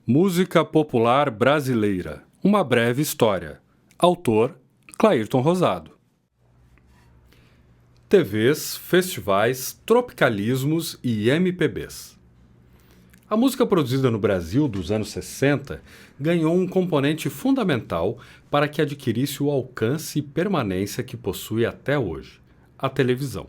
Música popular brasileira. Uma breve história. Autor: Clairton Rosado. TVs, festivais, tropicalismos e MPBs. A música produzida no Brasil dos anos 60 ganhou um componente fundamental para que adquirisse o alcance e permanência que possui até hoje: a televisão.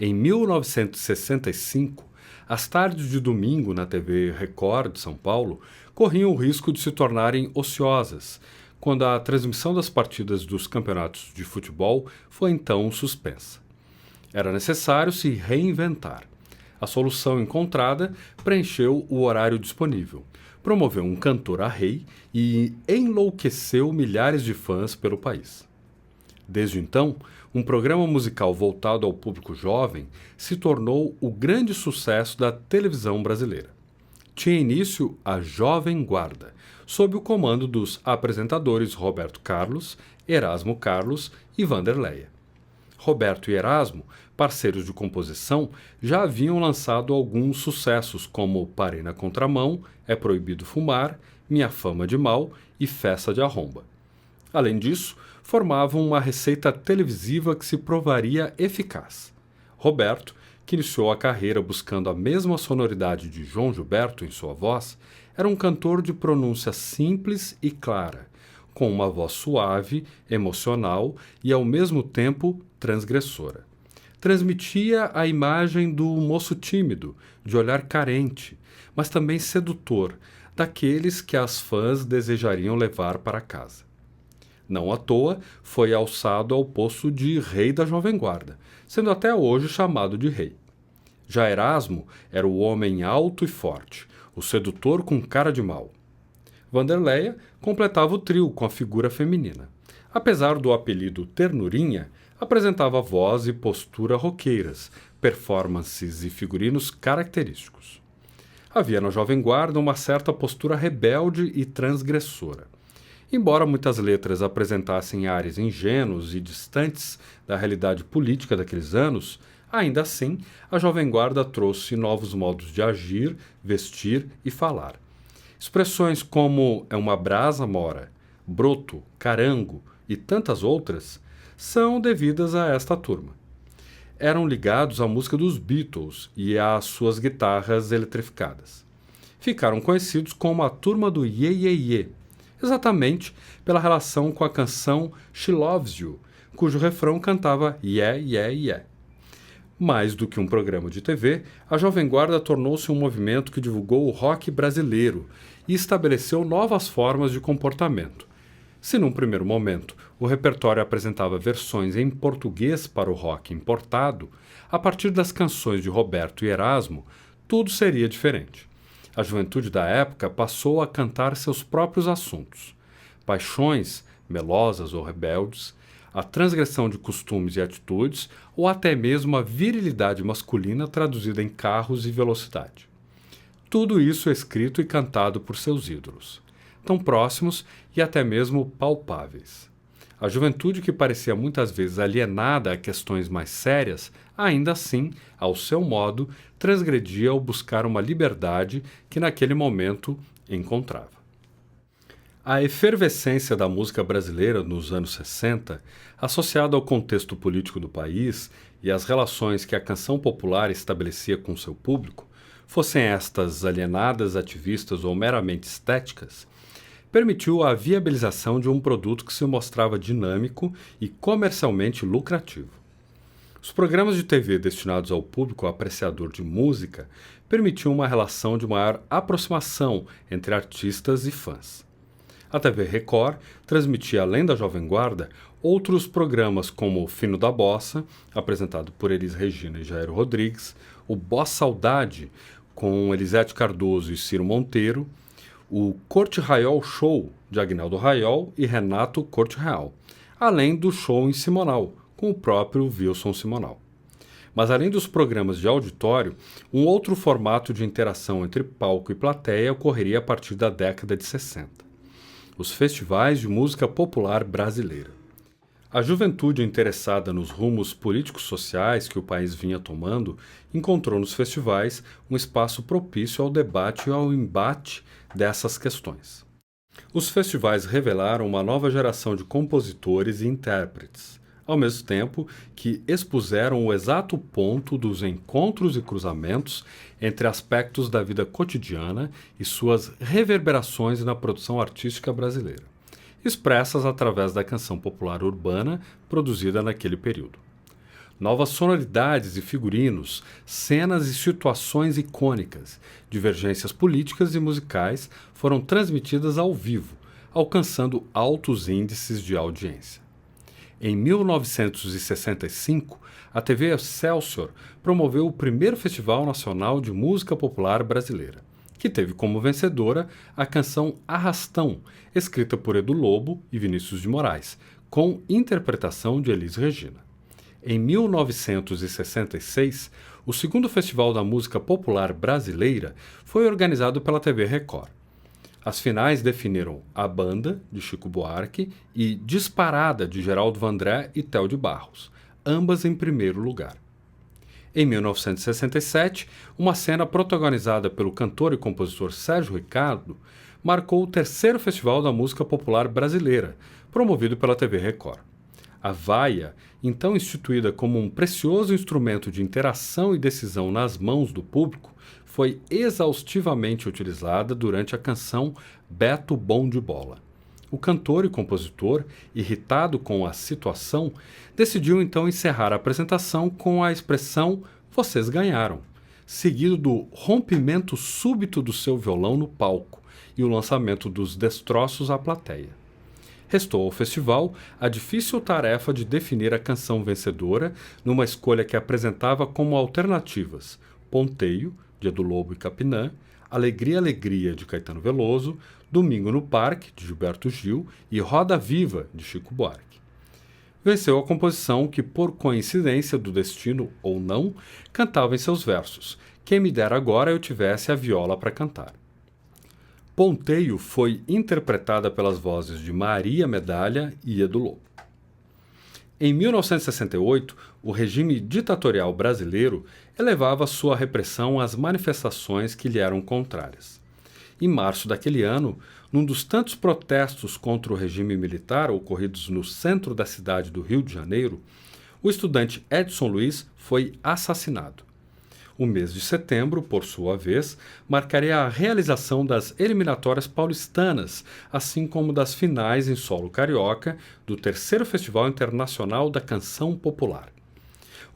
Em 1965, as tardes de domingo na TV Record de São Paulo corriam o risco de se tornarem ociosas, quando a transmissão das partidas dos campeonatos de futebol foi então suspensa. Era necessário se reinventar. A solução encontrada preencheu o horário disponível, promoveu um cantor a rei e enlouqueceu milhares de fãs pelo país. Desde então, um programa musical voltado ao público jovem se tornou o grande sucesso da televisão brasileira. Tinha início a Jovem Guarda, sob o comando dos apresentadores Roberto Carlos, Erasmo Carlos e Wanderleia. Roberto e Erasmo, parceiros de composição, já haviam lançado alguns sucessos como Parei na Contramão, É Proibido Fumar, Minha Fama de Mal e Festa de Arromba. Além disso, formavam uma receita televisiva que se provaria eficaz. Roberto, que iniciou a carreira buscando a mesma sonoridade de João Gilberto em sua voz, era um cantor de pronúncia simples e clara, com uma voz suave, emocional e, ao mesmo tempo, transgressora. Transmitia a imagem do moço tímido, de olhar carente, mas também sedutor, daqueles que as fãs desejariam levar para casa. Não à toa, foi alçado ao posto de rei da Jovem Guarda, sendo até hoje chamado de rei. Já Erasmo era o homem alto e forte, o sedutor com cara de mau. Wanderleia completava o trio com a figura feminina. Apesar do apelido Ternurinha, apresentava voz e postura roqueiras, performances e figurinos característicos. Havia na Jovem Guarda uma certa postura rebelde e transgressora. Embora muitas letras apresentassem ares ingênuos e distantes da realidade política daqueles anos, ainda assim, a Jovem Guarda trouxe novos modos de agir, vestir e falar. Expressões como é uma brasa mora, broto, carango e tantas outras são devidas a esta turma. Eram ligados à música dos Beatles e às suas guitarras eletrificadas. Ficaram conhecidos como a turma do Iê Iê Iê, exatamente pela relação com a canção She Loves You, cujo refrão cantava Yeah, Yeah, Yeah. Mais do que um programa de TV, a Jovem Guarda tornou-se um movimento que divulgou o rock brasileiro e estabeleceu novas formas de comportamento. Se num primeiro momento o repertório apresentava versões em português para o rock importado, a partir das canções de Roberto e Erasmo, tudo seria diferente. A juventude da época passou a cantar seus próprios assuntos. Paixões, melosas ou rebeldes, a transgressão de costumes e atitudes, ou até mesmo a virilidade masculina traduzida em carros e velocidade. Tudo isso escrito e cantado por seus ídolos, tão próximos e até mesmo palpáveis. A juventude, que parecia muitas vezes alienada a questões mais sérias, ainda assim, ao seu modo, transgredia ao buscar uma liberdade que naquele momento encontrava. A efervescência da música brasileira nos anos 60, associada ao contexto político do país e às relações que a canção popular estabelecia com seu público, fossem estas alienadas, ativistas ou meramente estéticas, permitiu a viabilização de um produto que se mostrava dinâmico e comercialmente lucrativo. Os programas de TV destinados ao público apreciador de música permitiam uma relação de maior aproximação entre artistas e fãs. A TV Record transmitia, além da Jovem Guarda, outros programas como o Fino da Bossa, apresentado por Elis Regina e Jairo Rodrigues, o Bossa Saudade, com Elisete Cardoso e Ciro Monteiro, o Corte Raiol Show, de Agnaldo Raiol e Renato Corte Real, além do Show em Simonal, com o próprio Wilson Simonal. Mas além dos programas de auditório, um outro formato de interação entre palco e plateia ocorreria a partir da década de 60. Os festivais de música popular brasileira. A juventude interessada nos rumos políticos sociais que o país vinha tomando encontrou nos festivais um espaço propício ao debate e ao embate dessas questões. Os festivais revelaram uma nova geração de compositores e intérpretes, ao mesmo tempo que expuseram o exato ponto dos encontros e cruzamentos entre aspectos da vida cotidiana e suas reverberações na produção artística brasileira, expressas através da canção popular urbana produzida naquele período. Novas sonoridades e figurinos, cenas e situações icônicas, divergências políticas e musicais foram transmitidas ao vivo, alcançando altos índices de audiência. Em 1965, a TV Excelsior promoveu o primeiro Festival Nacional de Música Popular Brasileira, que teve como vencedora a canção Arrastão, escrita por Edu Lobo e Vinícius de Moraes, com interpretação de Elis Regina. Em 1966, o segundo Festival da Música Popular Brasileira foi organizado pela TV Record. As finais definiram A Banda, de Chico Buarque, e Disparada, de Geraldo Vandré e Théo de Barros, ambas em primeiro lugar. Em 1967, uma cena protagonizada pelo cantor e compositor Sérgio Ricardo marcou o terceiro Festival da Música Popular Brasileira, promovido pela TV Record. A vaia, então instituída como um precioso instrumento de interação e decisão nas mãos do público, foi exaustivamente utilizada durante a canção Beto Bom de Bola. O cantor e compositor, irritado com a situação, decidiu então encerrar a apresentação com a expressão "Vocês ganharam", seguido do rompimento súbito do seu violão no palco e o lançamento dos destroços à plateia. Restou ao festival a difícil tarefa de definir a canção vencedora numa escolha que apresentava como alternativas Ponteio, de Edu Lobo e Capinã, Alegria, Alegria, de Caetano Veloso, Domingo no Parque, de Gilberto Gil, e Roda Viva, de Chico Buarque. Venceu a composição que, por coincidência do destino ou não, cantava em seus versos: "Quem me dera agora eu tivesse a viola para cantar". Ponteio foi interpretada pelas vozes de Maria Medalha e Edu Lobo. Em 1968, o regime ditatorial brasileiro elevava sua repressão às manifestações que lhe eram contrárias. Em março daquele ano, num dos tantos protestos contra o regime militar ocorridos no centro da cidade do Rio de Janeiro, o estudante Edson Luiz foi assassinado. O mês de setembro, por sua vez, marcaria a realização das eliminatórias paulistanas, assim como das finais em solo carioca do terceiro Festival Internacional da Canção Popular.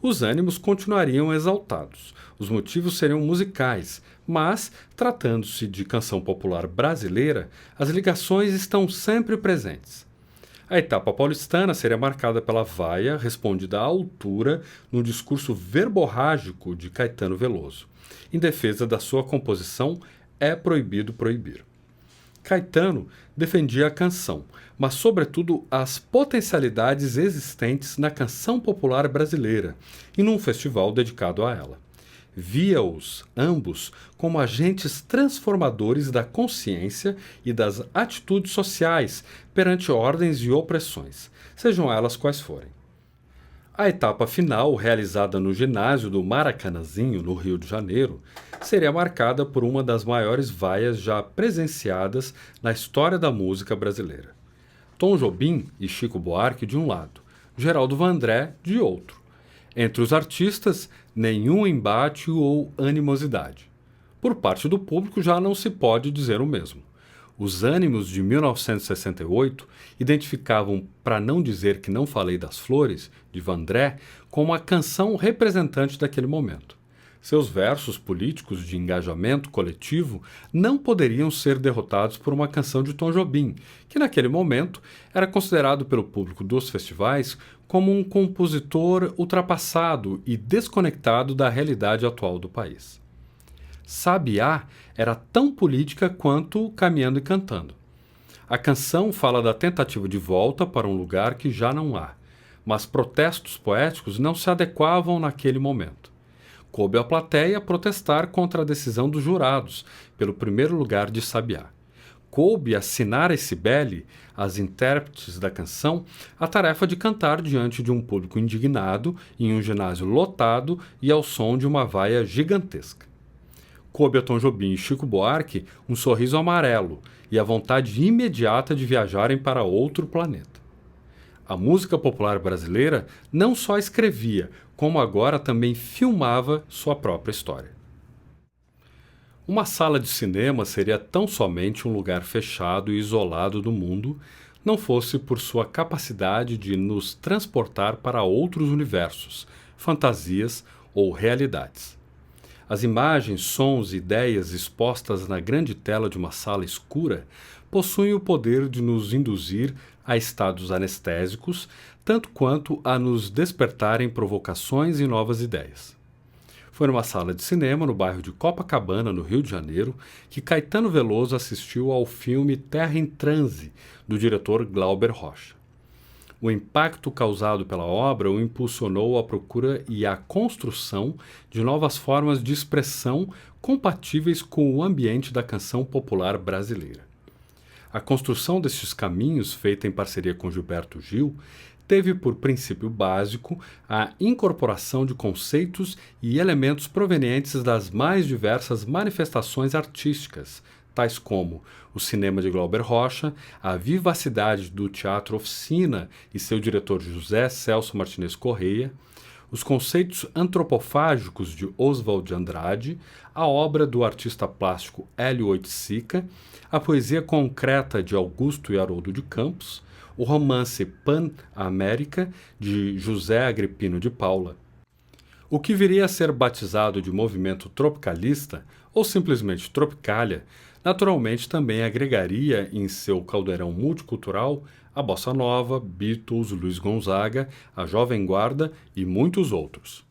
Os ânimos continuariam exaltados, os motivos seriam musicais, mas, tratando-se de canção popular brasileira, as ligações estão sempre presentes. A etapa paulistana seria marcada pela vaia respondida à altura no discurso verborrágico de Caetano Veloso, em defesa da sua composição É Proibido Proibir. Caetano defendia a canção, mas sobretudo as potencialidades existentes na canção popular brasileira e num festival dedicado a ela. Via-os, ambos, como agentes transformadores da consciência e das atitudes sociais perante ordens e opressões, sejam elas quais forem. A etapa final, realizada no ginásio do Maracanãzinho, no Rio de Janeiro, seria marcada por uma das maiores vaias já presenciadas na história da música brasileira. Tom Jobim e Chico Buarque de um lado, Geraldo Vandré de outro. Entre os artistas, nenhum embate ou animosidade. Por parte do público já não se pode dizer o mesmo. Os ânimos de 1968 identificavam Pra Não Dizer Que Não Falei das Flores, de Vandré, como a canção representante daquele momento. Seus versos políticos de engajamento coletivo não poderiam ser derrotados por uma canção de Tom Jobim, que naquele momento era considerado pelo público dos festivais como um compositor ultrapassado e desconectado da realidade atual do país. Sabiá era tão política quanto Caminhando e Cantando. A canção fala da tentativa de volta para um lugar que já não há, mas protestos poéticos não se adequavam naquele momento. Coube à plateia protestar contra a decisão dos jurados pelo primeiro lugar de Sabiá. Coube a Sinara e Cibele, as intérpretes da canção, a tarefa de cantar diante de um público indignado, em um ginásio lotado e ao som de uma vaia gigantesca. coube a Tom Jobim e Chico Buarque um sorriso amarelo e a vontade imediata de viajarem para outro planeta. A música popular brasileira não só escrevia, como agora também filmava sua própria história. Uma sala de cinema seria tão somente um lugar fechado e isolado do mundo, não fosse por sua capacidade de nos transportar para outros universos, fantasias ou realidades. As imagens, sons e ideias expostas na grande tela de uma sala escura possuem o poder de nos induzir a estados anestésicos, tanto quanto a nos despertarem provocações e novas ideias. Foi numa sala de cinema no bairro de Copacabana, no Rio de Janeiro, que Caetano Veloso assistiu ao filme Terra em Transe, do diretor Glauber Rocha. O impacto causado pela obra o impulsionou à procura e à construção de novas formas de expressão compatíveis com o ambiente da canção popular brasileira. A construção destes caminhos, feita em parceria com Gilberto Gil, teve por princípio básico a incorporação de conceitos e elementos provenientes das mais diversas manifestações artísticas, tais como o cinema de Glauber Rocha, a vivacidade do teatro Oficina e seu diretor José Celso Martinez Correia, os conceitos antropofágicos de Oswald de Andrade, a obra do artista plástico Hélio Oiticica, a poesia concreta de Augusto e Haroldo de Campos, o romance Pan-América, de José Agripino de Paula. O que viria a ser batizado de movimento tropicalista, ou simplesmente Tropicália, naturalmente também agregaria em seu caldeirão multicultural a Bossa Nova, Beatles, Luiz Gonzaga, a Jovem Guarda e muitos outros.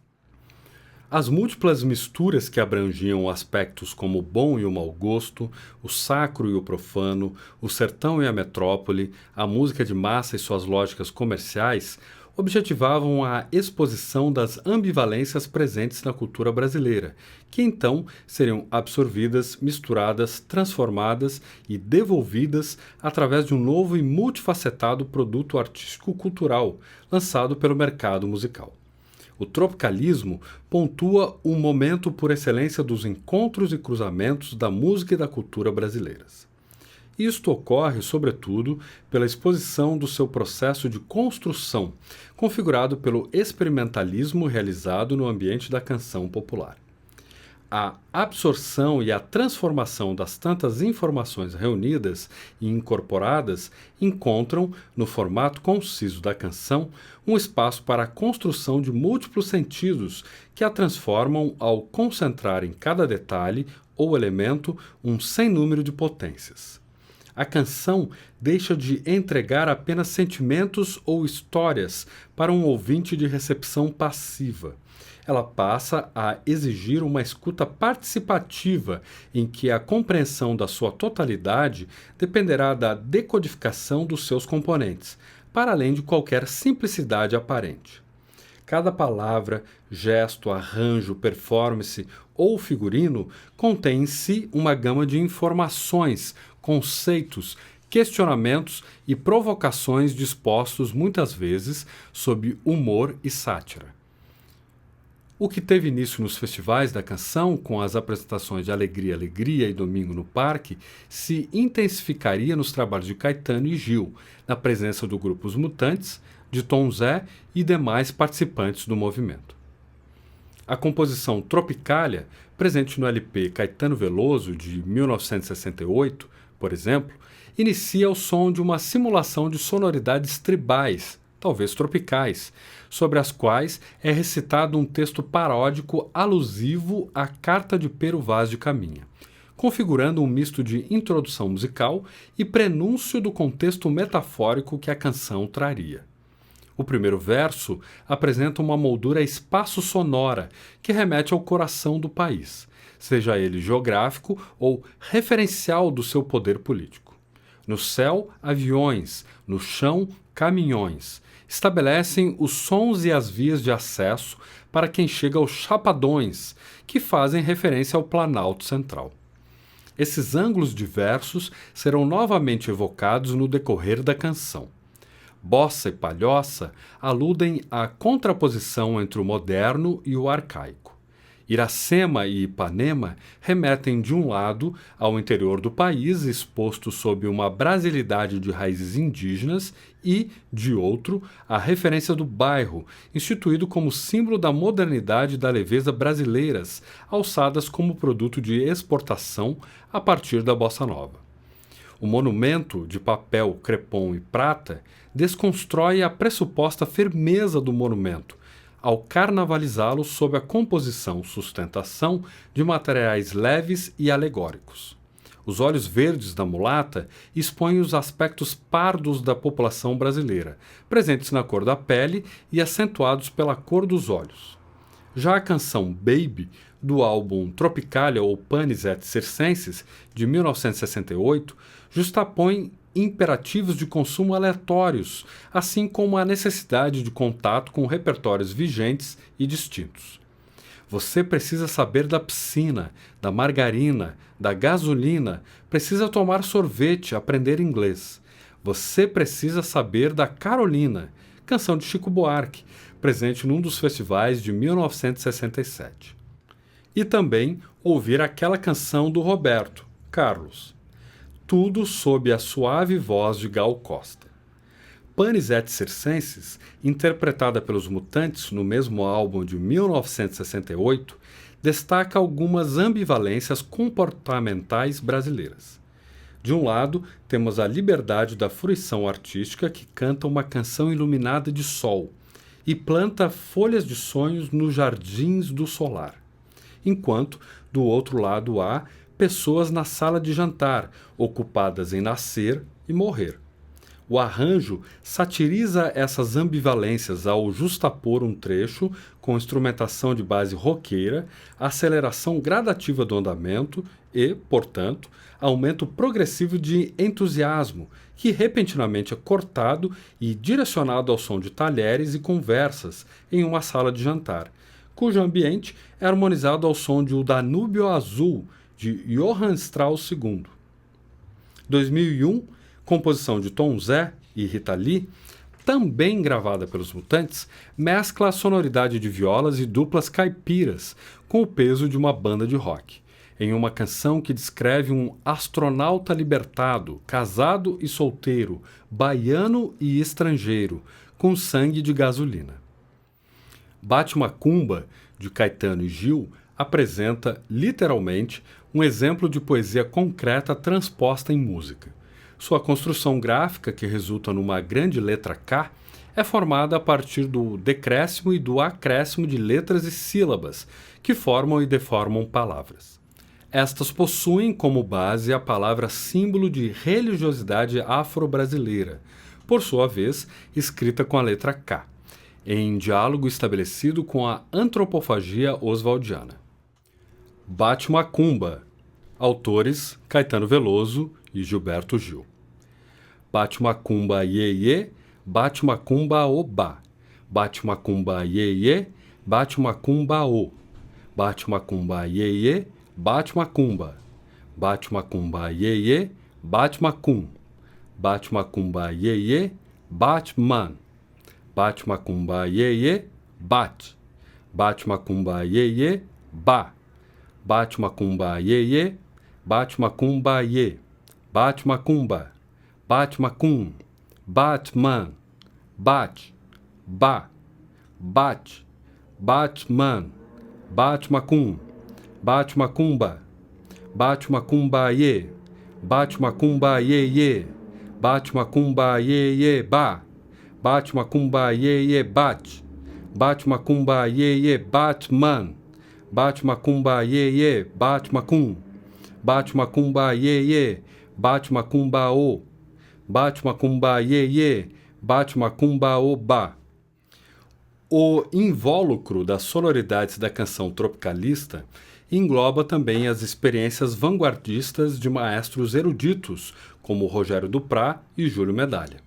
As múltiplas misturas que abrangiam aspectos como o bom e o mau gosto, o sacro e o profano, o sertão e a metrópole, a música de massa e suas lógicas comerciais, objetivavam a exposição das ambivalências presentes na cultura brasileira, que então seriam absorvidas, misturadas, transformadas e devolvidas através de um novo e multifacetado produto artístico-cultural lançado pelo mercado musical. O tropicalismo pontua um momento por excelência dos encontros e cruzamentos da música e da cultura brasileiras. Isto ocorre, sobretudo, pela exposição do seu processo de construção, configurado pelo experimentalismo realizado no ambiente da canção popular. A absorção e a transformação das tantas informações reunidas e incorporadas encontram, no formato conciso da canção, um espaço para a construção de múltiplos sentidos que a transformam ao concentrar em cada detalhe ou elemento um sem número de potências. A canção deixa de entregar apenas sentimentos ou histórias para um ouvinte de recepção passiva. Ela passa a exigir uma escuta participativa, em que a compreensão da sua totalidade dependerá da decodificação dos seus componentes, para além de qualquer simplicidade aparente. Cada palavra, gesto, arranjo, performance ou figurino contém em si uma gama de informações, conceitos, questionamentos e provocações dispostos muitas vezes sob humor e sátira. O que teve início nos festivais da canção, com as apresentações de Alegria, Alegria e Domingo no Parque, se intensificaria nos trabalhos de Caetano e Gil, na presença do grupo Os Mutantes, de Tom Zé e demais participantes do movimento. A composição Tropicália, presente no LP Caetano Veloso, de 1968, por exemplo, inicia o som de uma simulação de sonoridades tribais, talvez tropicais, sobre as quais é recitado um texto paródico alusivo à Carta de Pero Vaz de Caminha, configurando um misto de introdução musical e prenúncio do contexto metafórico que a canção traria. O primeiro verso apresenta uma moldura espaço-sonora que remete ao coração do país, seja ele geográfico ou referencial do seu poder político. No céu, aviões, no chão, caminhões. Estabelecem os sons e as vias de acesso para quem chega aos chapadões, que fazem referência ao Planalto Central. Esses ângulos diversos serão novamente evocados no decorrer da canção. Bossa e palhoça aludem à contraposição entre o moderno e o arcaico. Iracema e Ipanema remetem, de um lado, ao interior do país, exposto sob uma brasilidade de raízes indígenas, e, de outro, à referência do bairro, instituído como símbolo da modernidade e da leveza brasileiras, alçadas como produto de exportação a partir da bossa nova. O monumento, de papel, crepom e prata, desconstrói a pressuposta firmeza do monumento, ao carnavalizá-lo sob a composição-sustentação de materiais leves e alegóricos. Os olhos verdes da mulata expõem os aspectos pardos da população brasileira, presentes na cor da pele e acentuados pela cor dos olhos. Já a canção Baby, do álbum Tropicalia ou Panis et Circenses, de 1968, justapõe imperativos de consumo aleatórios, assim como a necessidade de contato com repertórios vigentes e distintos. Você precisa saber da piscina, da margarina, da gasolina, precisa tomar sorvete, aprender inglês. Você precisa saber da Carolina, canção de Chico Buarque, presente num dos festivais de 1967. E também ouvir aquela canção do Roberto Carlos, tudo sob a suave voz de Gal Costa. Panis et Circenses, interpretada pelos Mutantes no mesmo álbum de 1968, destaca algumas ambivalências comportamentais brasileiras. De um lado, temos a liberdade da fruição artística que canta uma canção iluminada de sol e planta folhas de sonhos nos jardins do solar. Enquanto, do outro lado, há pessoas na sala de jantar, ocupadas em nascer e morrer. O arranjo satiriza essas ambivalências ao justapor um trecho com instrumentação de base roqueira, aceleração gradativa do andamento e, portanto, aumento progressivo de entusiasmo, que repentinamente é cortado e direcionado ao som de talheres e conversas em uma sala de jantar, cujo ambiente é harmonizado ao som de O Danúbio Azul, de Johann Strauss II. 2001, composição de Tom Zé e Rita Lee, também gravada pelos Mutantes, mescla a sonoridade de violas e duplas caipiras com o peso de uma banda de rock, em uma canção que descreve um astronauta libertado, casado e solteiro, baiano e estrangeiro, com sangue de gasolina. Bate Macumba, de Caetano e Gil, apresenta, literalmente, um exemplo de poesia concreta transposta em música. Sua construção gráfica, que resulta numa grande letra K, é formada a partir do decréscimo e do acréscimo de letras e sílabas, que formam e deformam palavras. Estas possuem como base a palavra símbolo de religiosidade afro-brasileira, por sua vez, escrita com a letra K, em diálogo estabelecido com a antropofagia oswaldiana. Bate Macumba, autores Caetano Veloso e Gilberto Gil. Bate Macumba iê, bate Macumba obá, bate Macumba iê, bate Macumba o, bate Macumba iê, bate Macumba, bate Macumba iê, bate Macum, bate Macumba iê, bate man, bate Macumba iê, bate, bate Macumba iê, ba, bate Macumba iê, bate Macumba iê, bate Macumba, bate Macum, Batman, bate, ba, bate, Batman, bate Macum, bate Macumba, bate Macumba iê, bate Macumba iê, bate Macumba iê, ba, bate Macumba iê, bate, bate Macumba iê, Batman, bate Macumba iê, bate Macum, bate Macumba iê, bate Macumba o, bate Macumba iê, bate Macumba oba. O invólucro das sonoridades da canção tropicalista engloba também as experiências vanguardistas de maestros eruditos, como Rogério Duprat e Júlio Medalha.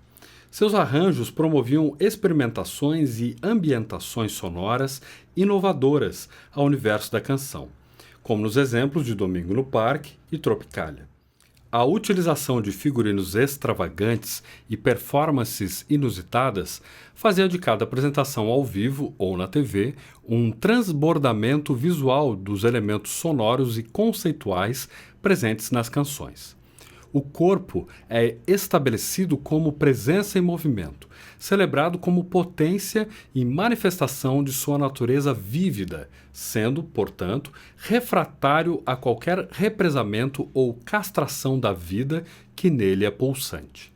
Seus arranjos promoviam experimentações e ambientações sonoras inovadoras ao universo da canção, como nos exemplos de Domingo no Parque e Tropicalia. A utilização de figurinos extravagantes e performances inusitadas fazia de cada apresentação ao vivo ou na TV um transbordamento visual dos elementos sonoros e conceituais presentes nas canções. O corpo é estabelecido como presença em movimento, celebrado como potência e manifestação de sua natureza vívida, sendo, portanto, refratário a qualquer represamento ou castração da vida que nele é pulsante.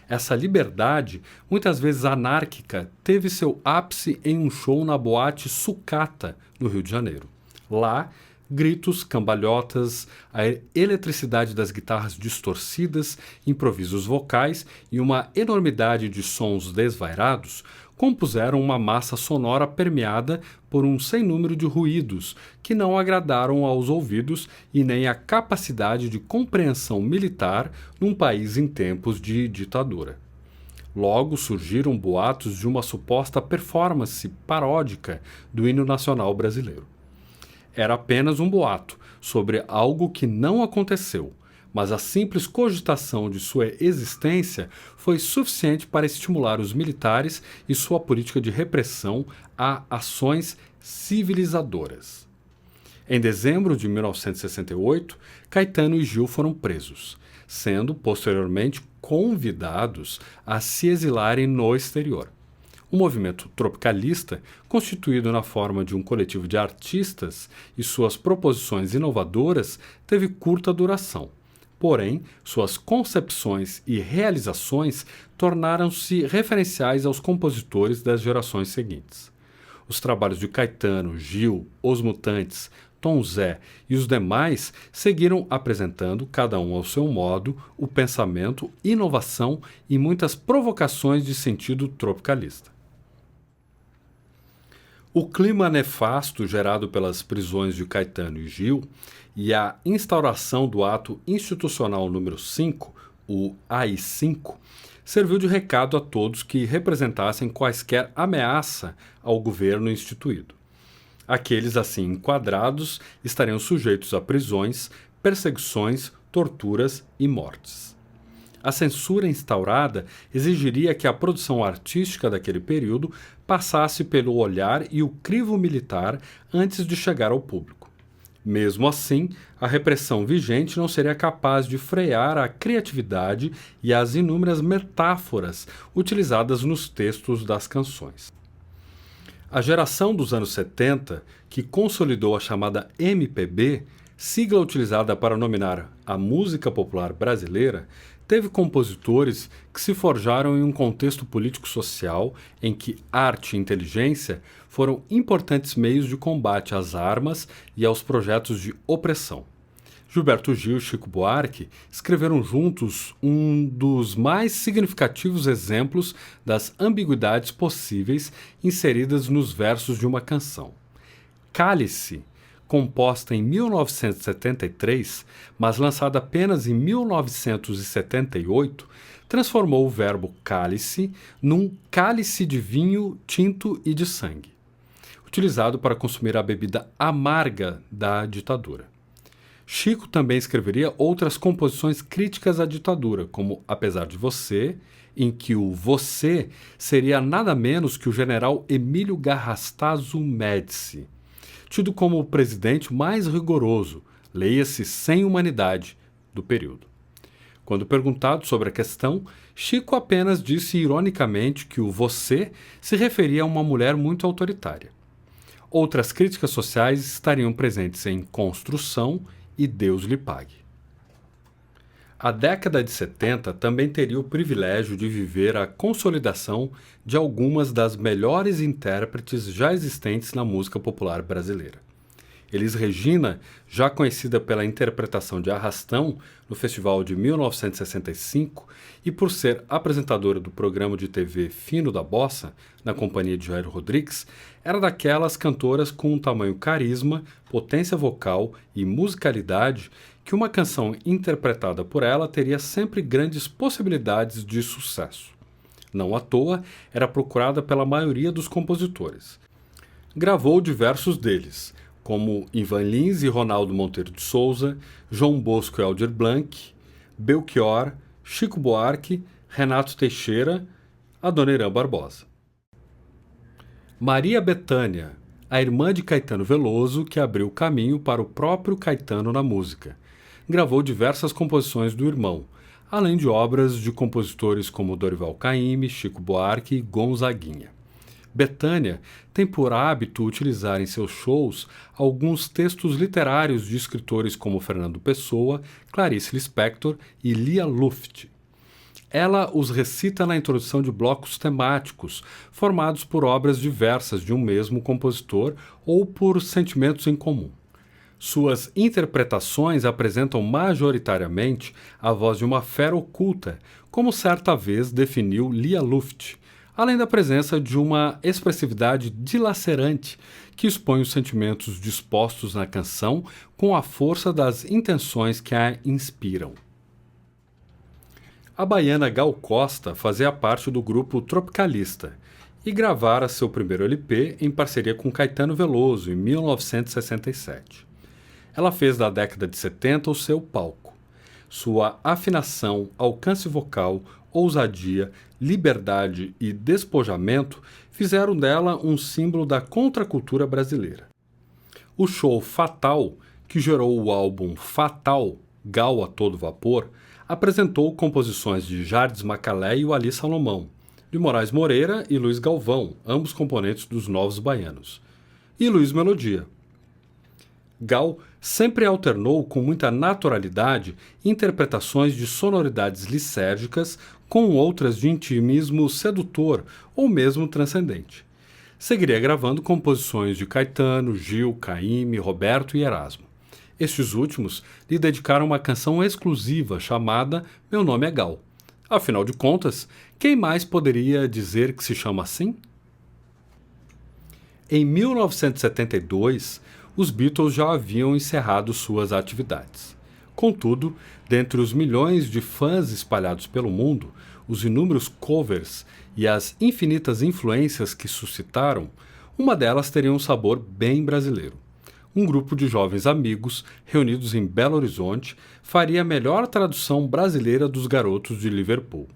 Essa liberdade, muitas vezes anárquica, teve seu ápice em um show na boate Sucata, no Rio de Janeiro. Lá, gritos, cambalhotas, a eletricidade das guitarras distorcidas, improvisos vocais e uma enormidade de sons desvairados compuseram uma massa sonora permeada por um sem número de ruídos que não agradaram aos ouvidos e nem à capacidade de compreensão militar num país em tempos de ditadura. Logo surgiram boatos de uma suposta performance paródica do hino nacional brasileiro. Era apenas um boato sobre algo que não aconteceu, mas a simples cogitação de sua existência foi suficiente para estimular os militares e sua política de repressão a ações civilizadoras. Em dezembro de 1968, Caetano e Gil foram presos, sendo posteriormente convidados a se exilarem no exterior. O movimento tropicalista, constituído na forma de um coletivo de artistas e suas proposições inovadoras, teve curta duração. Porém, suas concepções e realizações tornaram-se referenciais aos compositores das gerações seguintes. Os trabalhos de Caetano, Gil, Os Mutantes, Tom Zé e os demais seguiram apresentando, cada um ao seu modo, o pensamento, inovação e muitas provocações de sentido tropicalista. O clima nefasto gerado pelas prisões de Caetano e Gil e a instauração do ato institucional número 5, o AI-5, serviu de recado a todos que representassem quaisquer ameaça ao governo instituído. Aqueles assim enquadrados estariam sujeitos a prisões, perseguições, torturas e mortes. A censura instaurada exigiria que a produção artística daquele período passasse pelo olhar e o crivo militar antes de chegar ao público. Mesmo assim, a repressão vigente não seria capaz de frear a criatividade e as inúmeras metáforas utilizadas nos textos das canções. A geração dos anos 70, que consolidou a chamada MPB, sigla utilizada para nominar a música popular brasileira, teve compositores que se forjaram em um contexto político-social em que arte e inteligência foram importantes meios de combate às armas e aos projetos de opressão. Gilberto Gil e Chico Buarque escreveram juntos um dos mais significativos exemplos das ambiguidades possíveis inseridas nos versos de uma canção. Cálice, composta em 1973, mas lançada apenas em 1978, transformou o verbo cálice num cálice de vinho tinto e de sangue, utilizado para consumir a bebida amarga da ditadura. Chico também escreveria outras composições críticas à ditadura, como Apesar de Você, em que o você seria nada menos que o general Emílio Garrastazu Médici, tido como o presidente mais rigoroso, leia-se sem humanidade, do período. Quando perguntado sobre a questão, Chico apenas disse ironicamente que o você se referia a uma mulher muito autoritária. Outras críticas sociais estariam presentes em Construção e Deus lhe pague. A década de 70 também teria o privilégio de viver a consolidação de algumas das melhores intérpretes já existentes na música popular brasileira. Elis Regina, já conhecida pela interpretação de Arrastão no festival de 1965 e por ser apresentadora do programa de TV Fino da Bossa, na companhia de Jair Rodrigues, era daquelas cantoras com um tamanho carisma, potência vocal e musicalidade que uma canção interpretada por ela teria sempre grandes possibilidades de sucesso. Não à toa, era procurada pela maioria dos compositores. Gravou diversos deles, como Ivan Lins e Ronaldo Monteiro de Souza, João Bosco e Aldir Blanc, Belchior, Chico Buarque, Renato Teixeira, Adoniran Barbosa. Maria Bethânia, a irmã de Caetano Veloso, que abriu caminho para o próprio Caetano na música. Gravou diversas composições do irmão, além de obras de compositores como Dorival Caymmi, Chico Buarque e Gonzaguinha. Bethânia tem por hábito utilizar em seus shows alguns textos literários de escritores como Fernando Pessoa, Clarice Lispector e Lia Luft. Ela os recita na introdução de blocos temáticos, formados por obras diversas de um mesmo compositor ou por sentimentos em comum. Suas interpretações apresentam majoritariamente a voz de uma fera oculta, como certa vez definiu Lia Luft, além da presença de uma expressividade dilacerante que expõe os sentimentos dispostos na canção com a força das intenções que a inspiram. A baiana Gal Costa fazia parte do grupo Tropicalista e gravara seu primeiro LP em parceria com Caetano Veloso em 1967. Ela fez da década de 70 o seu palco. Sua afinação, alcance vocal, ousadia, liberdade e despojamento fizeram dela um símbolo da contracultura brasileira. O show Fatal, que gerou o álbum Fatal, Gal a Todo Vapor, apresentou composições de Jardes Macalé e o Ali Salomão, de Moraes Moreira e Luiz Galvão, ambos componentes dos Novos Baianos, e Luiz Melodia. Gal sempre alternou com muita naturalidade interpretações de sonoridades lisérgicas com outras de intimismo sedutor ou mesmo transcendente. Seguiria gravando composições de Caetano, Gil, Caymmi, Roberto e Erasmo. Estes últimos lhe dedicaram uma canção exclusiva chamada Meu Nome é Gal. Afinal de contas, quem mais poderia dizer que se chama assim? Em 1972, os Beatles já haviam encerrado suas atividades. Contudo, dentre os milhões de fãs espalhados pelo mundo, os inúmeros covers e as infinitas influências que suscitaram, uma delas teria um sabor bem brasileiro. Um grupo de jovens amigos, reunidos em Belo Horizonte, faria a melhor tradução brasileira dos Garotos de Liverpool.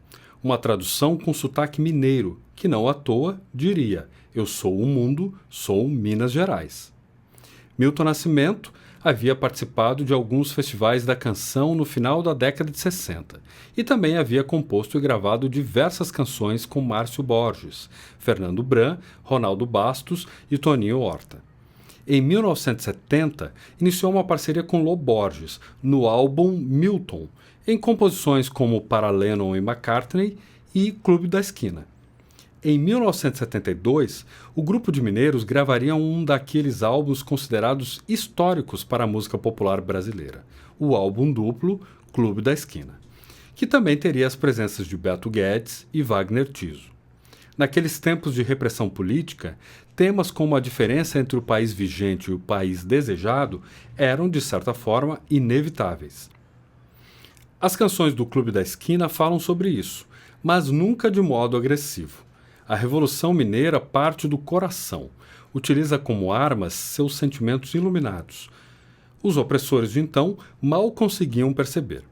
Uma tradução com sotaque mineiro, que não à toa diria: eu sou o mundo, sou Minas Gerais. Milton Nascimento havia participado de alguns festivais da canção no final da década de 60 e também havia composto e gravado diversas canções com Márcio Borges, Fernando Bran, Ronaldo Bastos e Toninho Horta. Em 1970, iniciou uma parceria com Lô Borges no álbum Milton, em composições como Para Lennon e McCartney e Clube da Esquina. Em 1972, o grupo de mineiros gravaria um daqueles álbuns considerados históricos para a música popular brasileira, o álbum duplo Clube da Esquina, que também teria as presenças de Beto Guedes e Wagner Tiso. Naqueles tempos de repressão política, temas como a diferença entre o país vigente e o país desejado eram, de certa forma, inevitáveis. As canções do Clube da Esquina falam sobre isso, mas nunca de modo agressivo. A Revolução Mineira parte do coração, utiliza como armas seus sentimentos iluminados. Os opressores de então mal conseguiam perceber.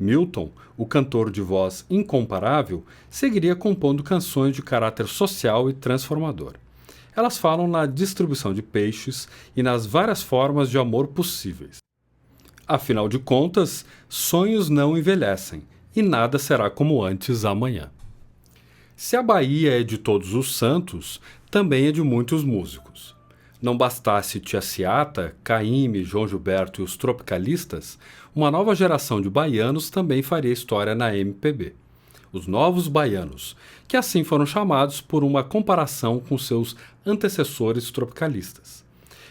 Milton, o cantor de voz incomparável, seguiria compondo canções de caráter social e transformador. Elas falam na distribuição de peixes e nas várias formas de amor possíveis. Afinal de contas, sonhos não envelhecem e nada será como antes amanhã. Se a Bahia é de todos os santos, também é de muitos músicos. Não bastasse Tia Ciata, Caymmi, João Gilberto e os Tropicalistas, uma nova geração de baianos também faria história na MPB. Os Novos Baianos, que assim foram chamados por uma comparação com seus antecessores tropicalistas.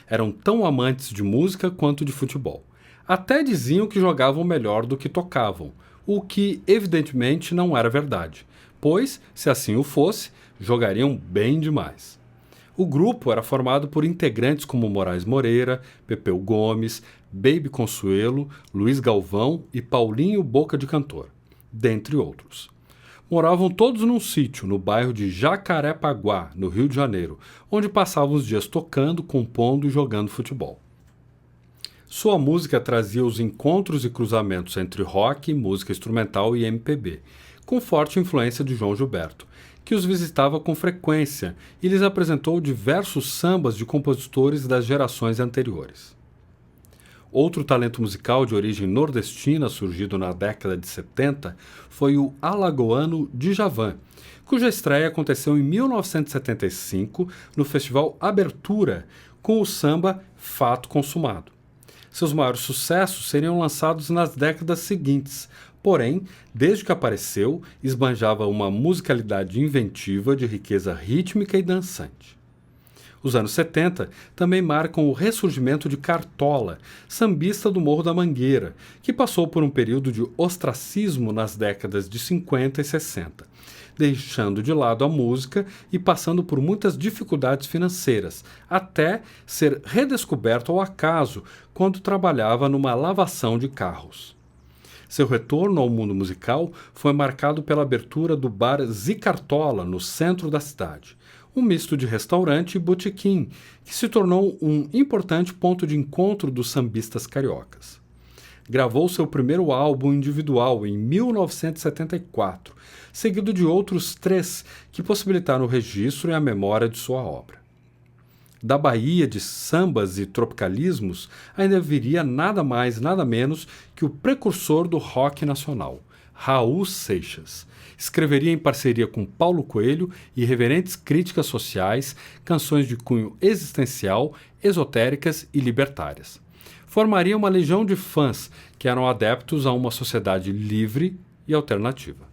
Eram tão amantes de música quanto de futebol. Até diziam que jogavam melhor do que tocavam, o que evidentemente não era verdade, pois, se assim o fosse, jogariam bem demais. O grupo era formado por integrantes como Moraes Moreira, Pepeu Gomes, Baby Consuelo, Luiz Galvão e Paulinho Boca de Cantor, dentre outros. Moravam todos num sítio no bairro de Jacarepaguá, no Rio de Janeiro, onde passavam os dias tocando, compondo e jogando futebol. Sua música trazia os encontros e cruzamentos entre rock, música instrumental e MPB, com forte influência de João Gilberto, que os visitava com frequência e lhes apresentou diversos sambas de compositores das gerações anteriores. Outro talento musical de origem nordestina surgido na década de 70 foi o alagoano Djavan, cuja estreia aconteceu em 1975 no festival Abertura com o samba Fato Consumado. Seus maiores sucessos seriam lançados nas décadas seguintes, porém, desde que apareceu, esbanjava uma musicalidade inventiva de riqueza rítmica e dançante. Os anos 70 também marcam o ressurgimento de Cartola, sambista do Morro da Mangueira, que passou por um período de ostracismo nas décadas de 50 e 60, deixando de lado a música e passando por muitas dificuldades financeiras, até ser redescoberto ao acaso quando trabalhava numa lavação de carros. Seu retorno ao mundo musical foi marcado pela abertura do bar Zicartola, no centro da cidade, um misto de restaurante e botequim, que se tornou um importante ponto de encontro dos sambistas cariocas. Gravou seu primeiro álbum individual em 1974, seguido de outros 3 que possibilitaram o registro e a memória de sua obra. Da Bahia de sambas e tropicalismos ainda viria nada mais, nada menos que o precursor do rock nacional, Raul Seixas. Escreveria em parceria com Paulo Coelho e irreverentes críticas sociais, canções de cunho existencial, esotéricas e libertárias. Formaria uma legião de fãs que eram adeptos a uma sociedade livre e alternativa.